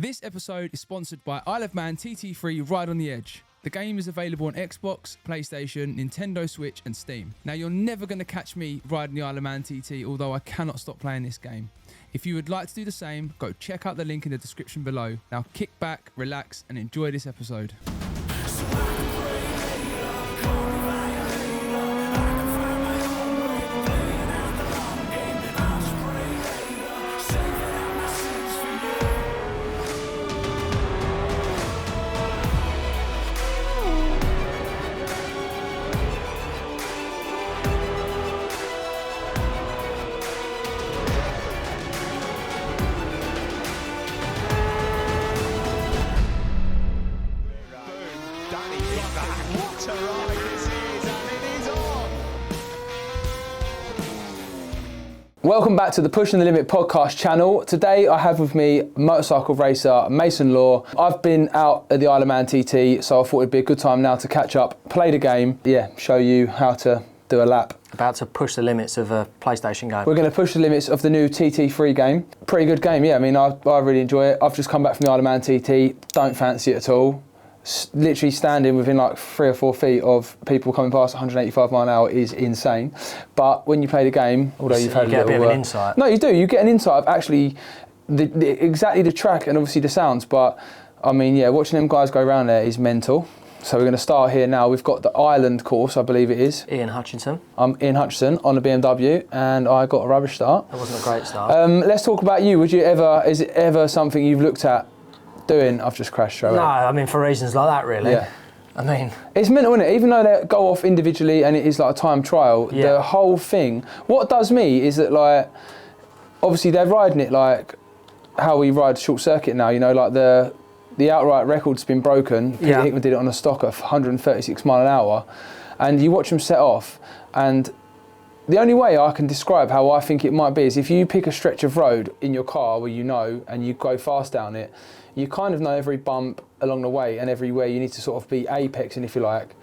This episode is sponsored by Isle of Man TT3 Ride on the Edge. The game is available on Xbox, PlayStation, Nintendo Switch and Steam. Now you're never going to catch me riding the Isle of Man TT, although I cannot stop playing this game. If you would like to do the same, go check out the link in the description below. Now kick back, relax and enjoy this episode. Danny Buchan, what a ride this is, and it is on! Welcome back to the Pushing the Limit podcast channel. Today I have with me motorcycle racer Mason Law. I've been out at the Isle of Man TT, so I thought it'd be a good time now to catch up, play the game, show you how to do a lap. About to push the limits of a PlayStation game. We're going to push the limits of the new TT3 game. Pretty good game, yeah. I mean, I really enjoy it. I've just come back from the Isle of Man TT, don't fancy it at all. Literally standing within like 3 or 4 feet of people coming past 185 mile an hour is insane. But when you play the game, although you've had you get a bit of an insight. No, you do. You get an insight of actually exactly the track and obviously the sounds. But I mean, yeah, watching them guys go around there is mental. So we're going to start here now. We've got the Island course, I believe it is. Ian Hutchinson. I'm Ian Hutchinson on the BMW, and I got a rubbish start. That wasn't a great start. Let's talk about you. Is it ever something you've looked at doing? I've just crashed straight away. No, I mean, for reasons like that, really. Yeah. I mean, it's mental, isn't it? Even though they go off individually and it is like a time trial, yeah. The whole thing, what does me is that, like, obviously they're riding it like how we ride short circuit now, you know, like the outright record's been broken. Peter Hickman did it on a stock of 136 mile an hour, and you watch them set off, and the only way I can describe how I think it might be is if you pick a stretch of road in your car where you know and you go fast down it, you kind of know every bump along the way and everywhere you need to sort of be apexing, if you like.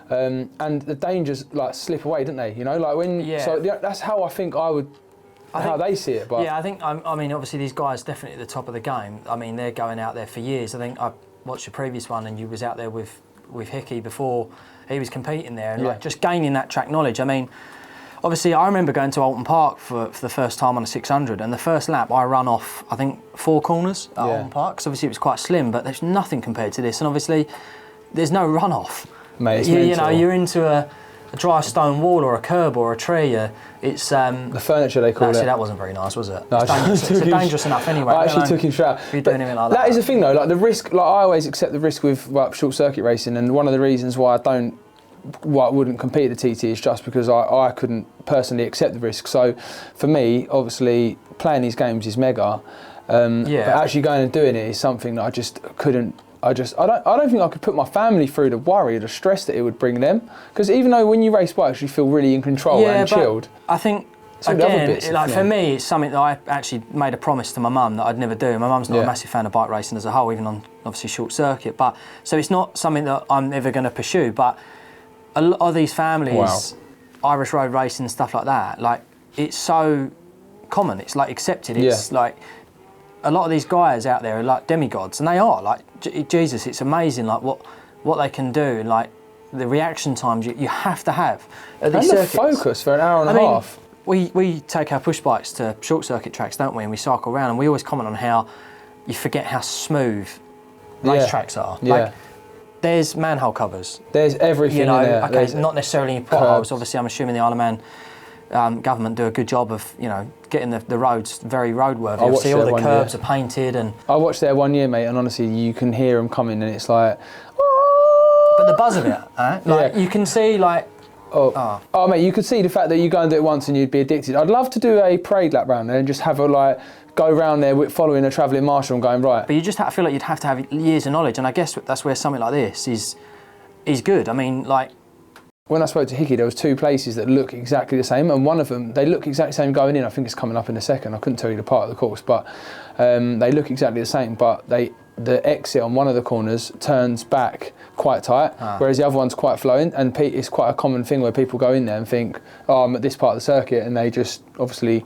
And the dangers like slip away, don't they? You know, like when. Yeah. So that's how I think they see it. But yeah, I think I mean, obviously these guys definitely at the top of the game. I mean, they're going out there for years. I think I watched the previous one, and you was out there with Hickey before he was competing there, and like just gaining that track knowledge. I mean, obviously I remember going to Alton Park for the first time on a 600, and the first lap I run off I think 4 corners at Alton Park. Because obviously it was quite slim, but there's nothing compared to this, and obviously there's no runoff. Mate, it's you know, you're into a dry stone wall or a curb or a tree. It's the furniture they call it. See, that wasn't very nice, was it? No, it's dangerous enough anyway. I actually took him straight out. If you're doing anything like that. That is the thing though, like the risk. Like I always accept the risk with short circuit racing, and one of the reasons why I wouldn't compete at the TT is just because I couldn't personally accept the risk. So for me, obviously playing these games is mega. But actually going and doing it is something that I just couldn't. I don't think I could put my family through the worry or the stress that it would bring them. Because even though when you race bikes you feel really in control and chilled. I think again, for me, it's something that I actually made a promise to my mum that I'd never do. My mum's not a massive fan of bike racing as a whole, even on obviously short circuit. But so it's not something that I'm ever going to pursue. But a lot of these families, Irish road racing and stuff like that, like it's so common. It's like accepted. It's like a lot of these guys out there are like demigods, and they are like Jesus. It's amazing, like what they can do, and like the reaction times you have to have at these circuits. And the focus for an hour and a half. We take our push bikes to short circuit tracks, don't we? And we cycle around, and we always comment on how you forget how smooth race tracks are. Like, there's manhole covers. There's everything in there. Okay, not necessarily potholes. Obviously, I'm assuming the Isle of Man government do a good job of, you know, getting the roads very roadworthy. Obviously, all the curbs are painted. And I watched there one year, mate, and honestly, you can hear them coming, and it's like. But the buzz of it, like you can see, like. Oh, mate, you could see the fact that you go and do it once and you'd be addicted. I'd love to do a parade lap round there and just have go around there with following a travelling marshal and going right. But you just feel like you'd have to have years of knowledge, and I guess that's where something like this is good. I mean, like. When I spoke to Hickey, there was 2 places that look exactly the same, and one of them, they look exactly the same going in. I think it's coming up in a second. I couldn't tell you the part of the course, but they look exactly the same, but they the exit on one of the corners turns back quite tight, whereas the other one's quite flowing. And it's quite a common thing where people go in there and think, oh, I'm at this part of the circuit, and they just obviously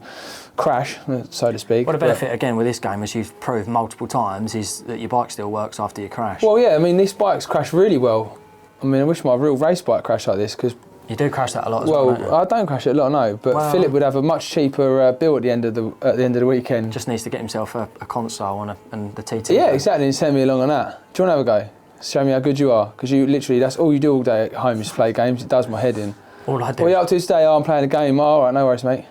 crash, so to speak. What a benefit again with this game, as you've proved multiple times, is that your bike still works after you crash. Well, yeah, I mean, these bikes crash really well. I mean, I wish my real race bike crashed like this, because you do crash that a lot as well, don't you? I don't crash it a lot, no. But Philip would have a much cheaper bill at the end of the weekend. Just needs to get himself a console and the TT. Yeah, exactly. And send me along on that. Do you want to have a go? Show me how good you are, because you literally, that's all you do all day at home is play games. It does my head in. All I do. What are you up to today? Oh, I'm playing a game. Oh, all right, no worries, mate.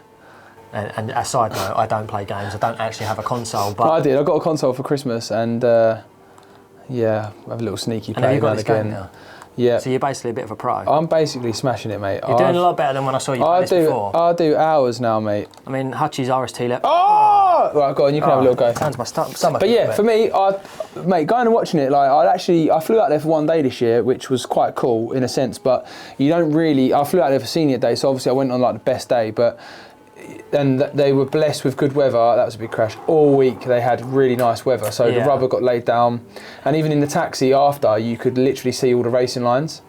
And a side note, I don't play games. I don't actually have a console. But I did. I got a console for Christmas, and yeah, I have a little sneaky play now and again. Now? Yeah. So you're basically a bit of a pro. I'm basically smashing it, mate. You're doing a lot better than when I saw you play this before. I do hours now, mate. I mean, Hutchie's RST left. Oh! Right, go on, you can have a little go. Turns my stomach. But yeah, for me, mate, going and watching it, like, I flew out there for one day this year, which was quite cool in a sense, but you don't really, I flew out there for senior day, so obviously I went on like the best day, but and they were blessed with good weather. That was a big crash. All week they had really nice weather, so the rubber got laid down, and even in the taxi after, you could literally see all the racing lines.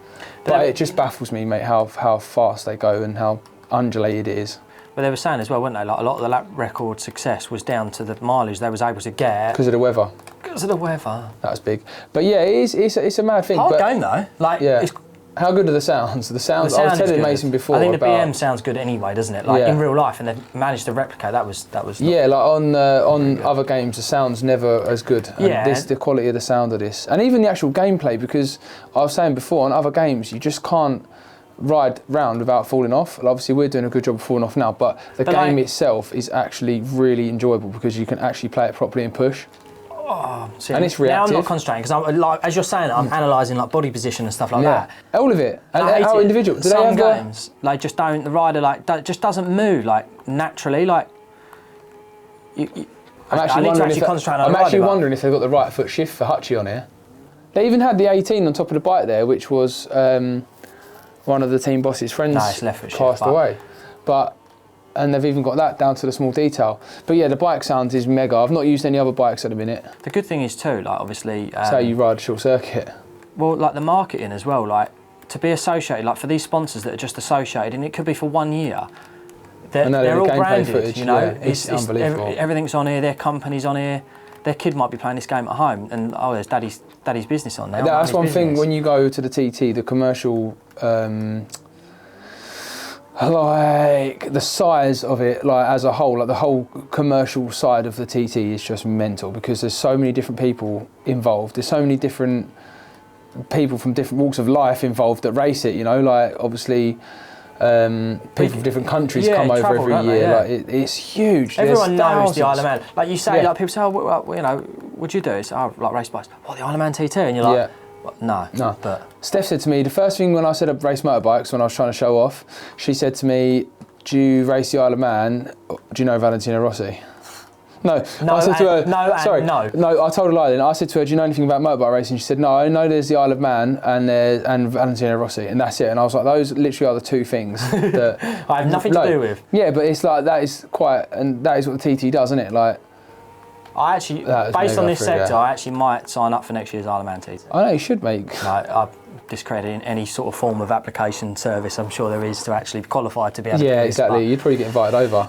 But it just baffles me, mate, how fast they go and how undulated it is. But they were saying as well, weren't they? Like, a lot of the lap record success was down to the mileage they was able to get because of the weather. Because of the weather. That was big. But yeah, it's a mad thing. Hard game though. Like, yeah. How good are the sounds? The sounds. I was telling Mason before. I think the BM sounds good anyway, doesn't it? Like in real life, and they've managed to replicate. That was. Yeah, like on other games, the sound's never as good. And the quality of the sound of this, and even the actual gameplay. Because I was saying before, on other games, you just can't ride round without falling off. Well, obviously, we're doing a good job of falling off now, but the game itself is actually really enjoyable because you can actually play it properly and push. Oh, see, and it's reactive. Now I'm not concentrating because I'm like, as you're saying, I'm analysing like body position and stuff like that. All of it. And how individual. Do Some games like just don't. The rider like just doesn't move like naturally. Like I'm actually wondering if they've got the right foot shift for Hutchie on here. They even had the 18 on top of the bike there, which was one of the team boss's friends passed away. And they've even got that down to the small detail. But yeah, the bike sound is mega. I've not used any other bikes at the minute. The good thing is too, like obviously... so you ride short circuit. Well, like the marketing as well, like to be associated, like for these sponsors that are just associated, and it could be for 1 year, they're all branded, footage, you know? Yeah, it's unbelievable. Everything's on here, their company's on here. Their kid might be playing this game at home, and there's daddy's business on there. That's one thing when you go to the TT, the commercial... like the size of it, like as a whole, like the whole commercial side of the TT is just mental because there's so many different people involved. There's so many different people from different walks of life involved that race it. You know, like obviously people from different countries come over every year. Like it's huge. Everyone knows the Isle of Man. Like you say, like people say, oh, well, you know, what'd you do? It's like race bikes. What, the Isle of Man TT? And you're like. No. But Steph said to me, the first thing when I said I'd race motorbikes, when I was trying to show off, she said to me, do you race the Isle of Man? Do you know Valentino Rossi? No. I said to her, no, I told her a lie then. I said to her, do you know anything about motorbike racing? She said, no, I know there's the Isle of Man and Valentino Rossi, and that's it. And I was like, those literally are the two things that I have nothing to do with. Yeah, but it's like, that is what the TT does, isn't it? Like, I actually, based on this sector, I actually might sign up for next year's Isle of Man TT. I know, you should, mate. Like, I'm discrediting any sort of form of application service I'm sure there is to actually qualify to be able to do this. Yeah, exactly. You'd probably get invited over.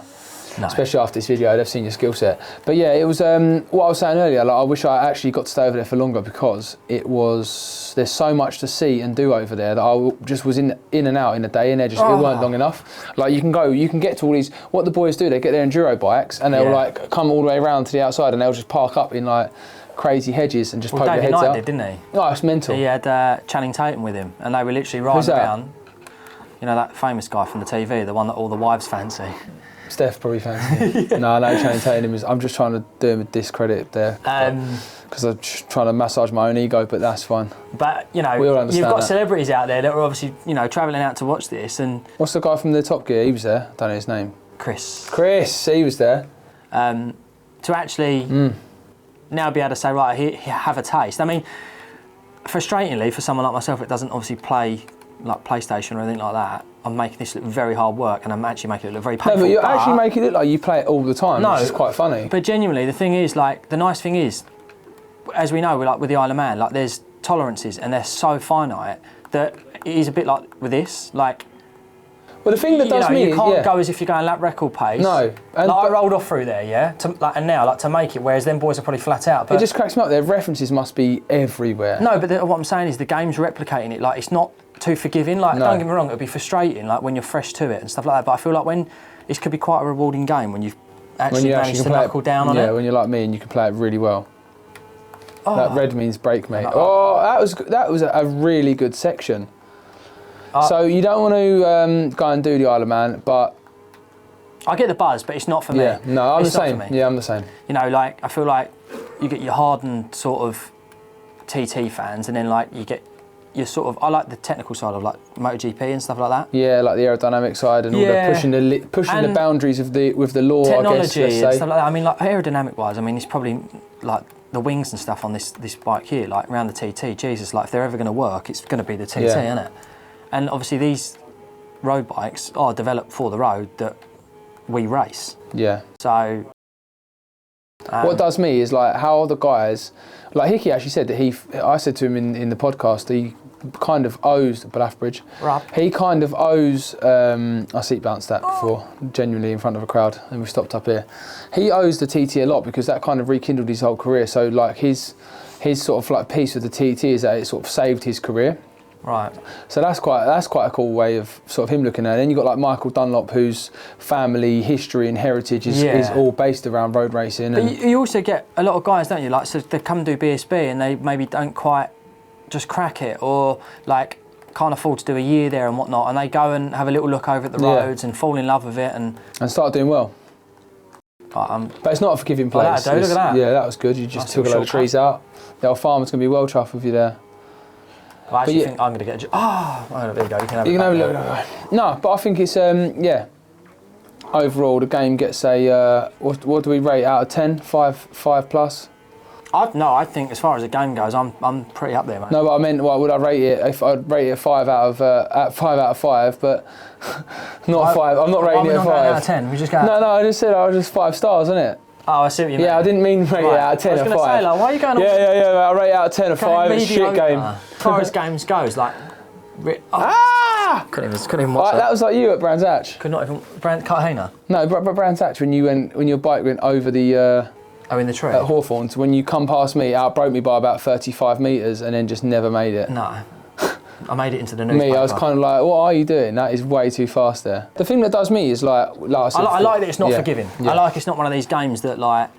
No. Especially after this video, they've seen your skill set. But yeah, it was what I was saying earlier. Like, I wish I actually got to stay over there for longer because there's so much to see and do over there that I just was in and out in a day, and it weren't long enough. Like you can get to all these. What the boys do, they get their enduro bikes and they'll like come all the way around to the outside and they'll just park up in like crazy hedges and just poke their heads David Knight out. Did, didn't he? Oh, it's mental. He had Channing Tatum with him, and they were literally riding around. You know that famous guy from the TV, the one that all the wives fancy. Steph probably fancy. No, Channing Tatum is. I'm just trying to do him a discredit there because I'm just trying to massage my own ego, but that's fine. But you know, you've got celebrities out there that are obviously travelling out to watch this. And what's the guy from the Top Gear? He was there. I don't know his name. Chris, he was there. To actually now be able to say, right, here, have a taste. I mean, frustratingly for someone like myself, it doesn't obviously play like PlayStation or anything like that. I'm making this look very hard work, and I'm actually making it look very painful. No, but you're actually making it look like you play it all the time, which is quite funny. But genuinely, the thing is, like, the nice thing is, as we know, like with the Isle of Man, like there's tolerances and they're so finite that it is a bit like with this, like. Well, the thing that does me you is can't go as if you're going lap record pace. No, and I rolled off through there, yeah, and now to make it, whereas them boys are probably flat out. But it just cracks me up. Their references must be everywhere. No, but what I'm saying is the game's replicating it. Like it's not too forgiving. Like don't get me wrong, it'll be frustrating. Like when you're fresh to it and stuff like that. But I feel like when this could be quite a rewarding game when you've actually managed to knuckle down on it. Yeah, when you're like me and you can play it really well. Oh. That red means break, mate. That was a really good section. So you don't want to go and do the Isle of Man, but I get the buzz, but it's not for me. Yeah, no, I'm the same. Yeah, I'm the same. You know, like I feel like you get your hardened sort of TT fans, and then like you get your sort of. I like the technical side of like MotoGP and stuff like that. Yeah, like the aerodynamic side and all the pushing the boundaries of with the law. Technology I guess, and stuff like that. I mean, like aerodynamic wise, I mean it's probably like the wings and stuff on this bike here, like around the TT. Jesus, like if they're ever going to work, it's going to be the TT, isn't it? And obviously these road bikes are developed for the road that we race. Yeah. So. What does me is like how the guys, like Hickey actually said that I said to him in the podcast, he kind of owes Bluffbridge. Right. He kind of owes, I seat bounced that before, genuinely in front of a crowd, and we stopped up here. He owes the TT a lot because that kind of rekindled his whole career. So like his sort of like piece with the TT is that it sort of saved his career. Right. So that's quite a cool way of sort of him looking at it. Then you've got like Michael Dunlop, whose family history and heritage is all based around road racing. But you also get a lot of guys, don't you? Like, so they come do BSB and they maybe don't quite just crack it, or like can't afford to do a year there and whatnot, and they go and have a little look over at the roads and fall in love with it and start doing well. But it's not a forgiving place. Look at that. Yeah, that was good. You just took a lot of trees out. The old farmer's going to be well chuffed with you there. I actually think I'm going to get there you go. You can have a look. No, but I think it's overall the game gets a what do we rate out of 10? 5 plus. I think as far as the game goes, I'm pretty up there, mate. No, but I meant would I rate it? If I'd rate it 5 out of 5, but not 5. I'm not rating it a 5. Out of 10. We just go. No, I just said I was just 5 stars, isn't it? Oh, I see what you mean. Yeah, I didn't mean rate it out of 10 or 5. I was going to say, like, why are you going on? Yeah, I rate it out of 10 or 5. It's a shit game. As far as games goes, like. Couldn't even watch that. That was like you at Brands Hatch. Could not even Cartagena. No, Brands Hatch when your bike went over the. In the tree. At Hawthorns, when you come past me, outbroke me by about 35 metres and then just never made it. No. I made it into the newspaper. Me, I was kind of like, what are you doing? That is way too fast there. The thing that does me is like I said, I like that it's not forgiving. Yeah. I like it's not one of these games that like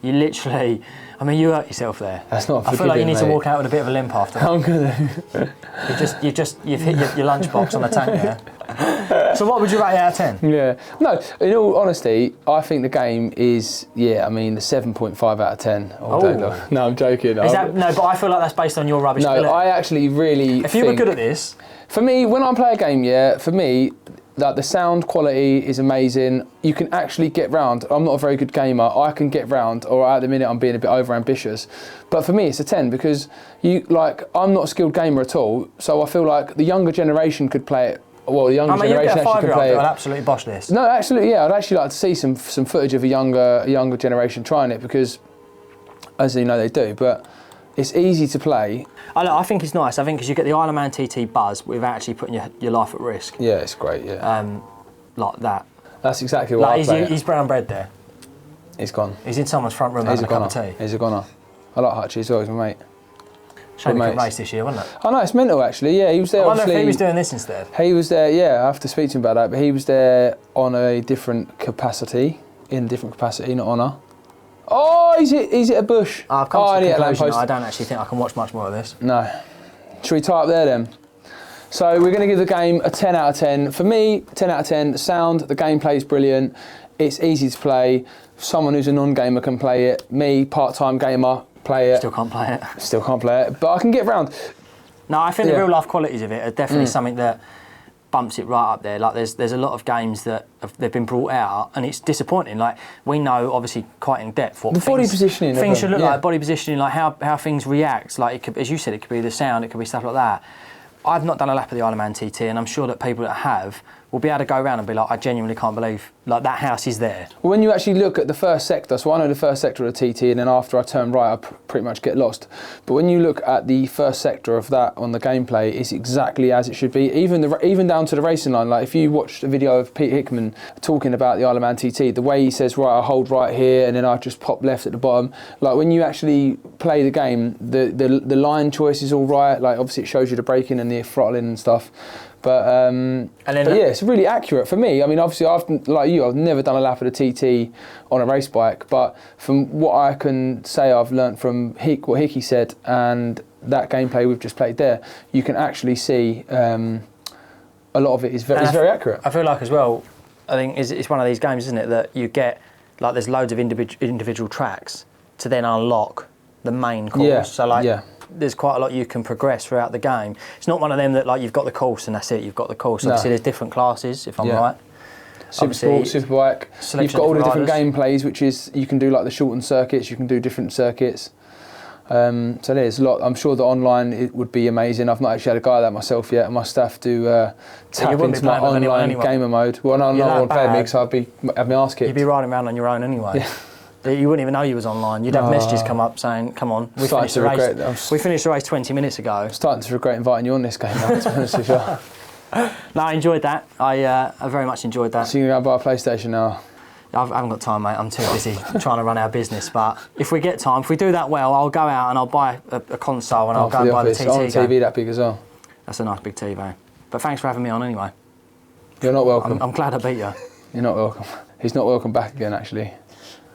you literally. I mean, you hurt yourself there. That's not forgiving, I feel like you need to walk out with a bit of a limp after. I'm gonna. You've hit your lunchbox on the tank there. So what would you rate out of 10? Yeah. No, in all honesty, I think the game is the 7.5 out of 10 all day long. No, I'm joking. No, but I feel like that's based on your rubbish. No, I actually really. If you were good at this. For me, when I play a game, for me. Like the sound quality is amazing. You can actually get round. I'm not a very good gamer. I can get round, or at the minute I'm being a bit over ambitious. But for me, it's a 10 because I'm not a skilled gamer at all. So I feel like the younger generation could play it. Well, the younger generation actually could play it. I'd absolutely bosh this. No, absolutely, yeah. I'd actually like to see some footage of a younger generation trying it because, as you know, they do. But it's easy to play. I think it's nice. I think because you get the Isle of Man TT buzz without actually putting your life at risk. Yeah, it's great. Yeah. Like that. That's exactly what I play. He's brown bread there. He's gone. He's in someone's front room having a cup of tea. He's a goner. I like Hutchie as well. He's my mate. Shame he couldn't race this year, wasn't it? I know, it's mental actually. Yeah, he was there. I wonder if he was doing this instead. He was there. Yeah, I have to speak to him about that. But he was there on a different capacity, not honour. Oh, is it a bush? I've come to the conclusion I don't actually think I can watch much more of this. No. Should we tie up there then? So we're going to give the game a 10 out of 10. For me, 10 out of 10. The sound, the gameplay is brilliant. It's easy to play. Someone who's a non-gamer can play it. Me, part-time gamer, play it. Still can't play it. But I can get round. No, I think the real-life qualities of it are definitely something that bumps it right up there. Like there's a lot of games that they've been brought out and it's disappointing. Like we know obviously quite in depth what body positioning things should look like, body positioning, like how things react. Like it could, as you said, it could be the sound, it could be stuff like that. I've not done a lap of the Isle of Man TT and I'm sure that people that have will be able to go around and be like, I genuinely can't believe like that house is there. Well, when you actually look at the first sector, so I know the first sector of the TT, and then after I turn right, I pretty much get lost. But when you look at the first sector of that on the gameplay, it's exactly as it should be. Even down to the racing line. Like if you watched a video of Pete Hickman talking about the Isle of Man TT, the way he says, right, I hold right here, and then I just pop left at the bottom. Like when you actually play the game, the line choice is all right. Like obviously it shows you the braking and the throttling and stuff. But yeah, it's really accurate for me. I mean, obviously, I've never done a lap of the TT on a race bike, but from what I can say, I've learnt from what Hickey said and that gameplay we've just played there, you can actually see a lot of it is very accurate. I feel like as well, I think it's one of these games, isn't it, that you get like there's loads of individual tracks to then unlock the main course. Yeah. So there's quite a lot you can progress throughout the game. It's not one of them that like you've got the course and that's it, you've got the course. Obviously there's different classes, if I'm right. Super Sport, Superbike. You've got all the different gameplays, which is you can do like the shortened circuits, you can do different circuits. So there's a lot. I'm sure that online it would be amazing. I've not actually had a go at that myself yet. I must have to tap into my online gamer mode. Well, no, I won't play me because I'd have my arse kicked. You'd be riding around on your own anyway. Yeah. You wouldn't even know you was online. You'd have messages come up saying, come on, we finished the race 20 minutes ago. I'm starting to regret inviting you on this game now, to be honest with you. No, I enjoyed that. I very much enjoyed that. So you're going to buy a PlayStation now? I haven't got time, mate. I'm too busy trying to run our business. But if we get time, if we do that well, I'll go out and I'll buy a console and I'll go and buy the TT game. I want a TV that big as well. That's a nice big TV. But thanks for having me on anyway. You're not welcome. I'm glad I beat you. You're not welcome. He's not welcome back again, actually.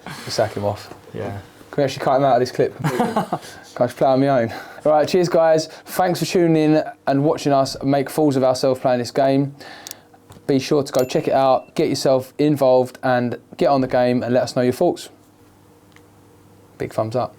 We'll sack him off. Yeah. Can we actually cut him out of this clip? Can I just play on my own? All right, cheers guys. Thanks for tuning in and watching us make fools of ourselves playing this game. Be sure to go check it out, get yourself involved and get on the game and let us know your thoughts. Big thumbs up.